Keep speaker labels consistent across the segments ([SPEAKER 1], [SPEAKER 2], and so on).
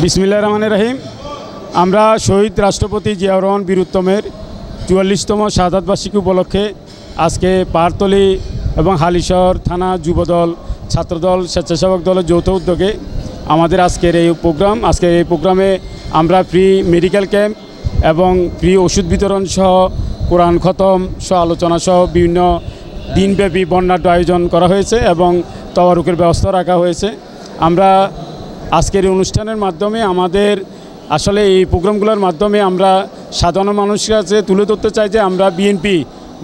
[SPEAKER 1] বিসমিল্লাহির রহমানির রহিম। আমরা শহীদ রাষ্ট্রপতি জিয়াউর রহমান বীরুত্তমের ৪৪তম শাহাদাত বার্ষিকী উপলক্ষে আজকে পাহাড়তলী এবং হালিশহর থানা যুবদল, ছাত্রদল, স্বেচ্ছাসেবক দলের যৌথ উদ্যোগে আমাদের আজকের এই প্রোগ্রামে আমরা ফ্রি মেডিকেল ক্যাম্প এবং ফ্রি ওষুধ বিতরণ সহ কোরআন খতম সহ আলোচনা সহ বিভিন্ন দিনব্যাপী বর্ণাঢ্য আয়োজন করা হয়েছে এবং তওয়ারুকের ব্যবস্থা রাখা হয়েছে। আমরা আজকের এই অনুষ্ঠানের মাধ্যমে আমাদের আসলে এই প্রোগ্রামগুলোর মাধ্যমে আমরা সাধারণ মানুষের কাছে তুলে ধরতে চাই যে আমরা বিএনপি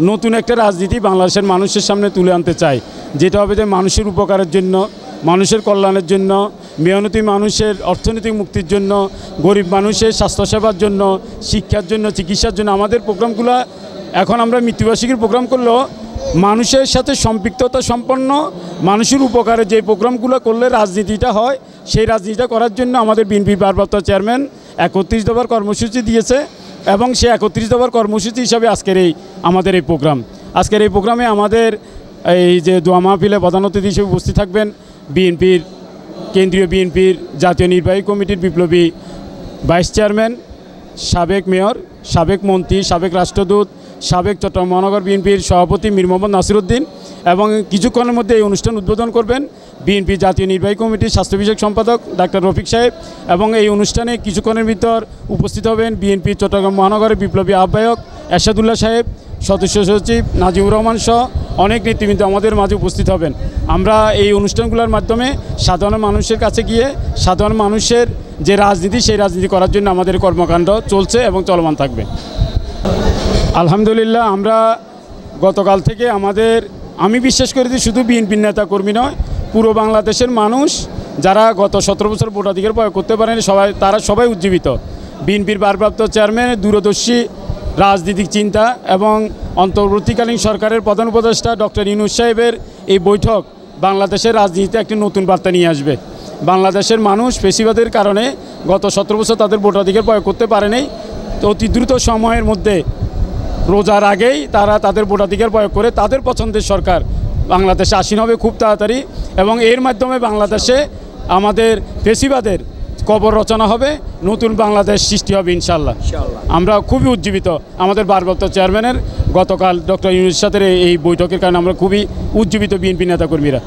[SPEAKER 1] নতুন একটা রাজনীতি বাংলাদেশের মানুষের সামনে তুলে আনতে চাই, যেটা হবে যে মানুষের উপকারের জন্য, মানুষের কল্যাণের জন্য, মেহনতি মানুষের অর্থনৈতিক মুক্তির জন্য, গরিব মানুষের স্বাস্থ্যসেবার জন্য, শিক্ষার জন্য, চিকিৎসার জন্য। আমাদের প্রোগ্রামগুলো এখন আমরা মৃত্যুবার্ষিকীর প্রোগ্রাম করলেও মানুষের সাথে সম্পৃক্ততা সম্পন্ন, মানুষের উপকারে যে প্রোগ্রামগুলো করলে রাজনীতিটা হয়, সেই রাজনীতিটা করার জন্য আমাদের বিএনপির ভারপ্রাপ্ত চেয়ারম্যান ৩১ দফার কর্মসূচি দিয়েছে এবং সেই ৩১ দফার কর্মসূচি হিসাবে আমাদের এই প্রোগ্রাম। আজকের এই প্রোগ্রামে আমাদের এই যে দোয়া মাহফিলে প্রধান অতিথি হিসেবে উপস্থিত থাকবেন কেন্দ্রীয় বিএনপির জাতীয় নির্বাহী কমিটির বিপ্লবী ভাইস চেয়ারম্যান, সাবেক মেয়র, সাবেক মন্ত্রী, সাবেক রাষ্ট্রদূত, সাবেক চট্টগ্রাম মহানগর বিএনপির সভাপতি মীর মোহাম্মদ নাসিরউদ্দিন, এবং কিছুক্ষণের মধ্যে এই অনুষ্ঠান উদ্বোধন করবেন বিএনপি জাতীয় নির্বাহী কমিটির স্বাস্থ্য বিষয়ক সম্পাদক ডাক্তার রফিক সাহেব। এবং এই অনুষ্ঠানে কিছুক্ষণের ভিতর উপস্থিত হবেন বিএনপি চট্টগ্রাম মহানগরের বিপ্লবী আহ্বায়ক এরশাদুল্লাহ সাহেব, সদস্য সচিব নাজিবুর রহমান সহ অনেক নেতৃবৃন্দ আমাদের মাঝে উপস্থিত হবেন। আমরা এই অনুষ্ঠানগুলোর মাধ্যমে সাধারণ মানুষের কাছে গিয়ে সাধারণ মানুষের যে রাজনীতি, সেই রাজনীতি করার জন্য আমাদের কর্মকাণ্ড চলছে এবং চলমান থাকবে। আলহামদুলিল্লাহ, আমরা গতকাল থেকে আমি বিশ্বাস করি যে শুধু বিএনপির নেতাকর্মী নয়, পুরো বাংলাদেশের মানুষ যারা গত ১৭ বছর ভোটাধিকার প্রয়োগ করতে পারেনি, তারা সবাই উজ্জীবিত। বিএনপির ভারপ্রাপ্ত চেয়ারম্যান দূরদর্শী রাজনৈতিক চিন্তা এবং অন্তর্বর্তীকালীন সরকারের প্রধান উপদেষ্টা ডক্টর ইউনূস সাহেবের এই বৈঠক বাংলাদেশের রাজনীতিতে একটি নতুন বার্তা নিয়ে আসবে। বাংলাদেশের মানুষ ফ্যাসিবাদের কারণে গত ১৭ বছর তাদের ভোটাধিকার প্রয়োগ করতে পারেনি। তো অতি দ্রুত সময়ের মধ্যে রোজার আগেই তারা তাদের ভোটাধিকার প্রয়োগ করে তাদের পছন্দের সরকার বাংলাদেশে আসীন হবে খুব তাড়াতাড়ি, এবং এর মাধ্যমে বাংলাদেশে আমাদের ফ্যাসিবাদের কবর রচনা হবে, নতুন বাংলাদেশ সৃষ্টি হবে ইনশাল্লাহ। আমরা খুবই উজ্জীবিত। আমাদের ভারপ্রাপ্ত চেয়ারম্যানের গতকাল ডক্টর ইউনূস সাহেবের এই বৈঠকের কারণে আমরা খুবই উজ্জীবিত বিএনপি নেতাকর্মীরা।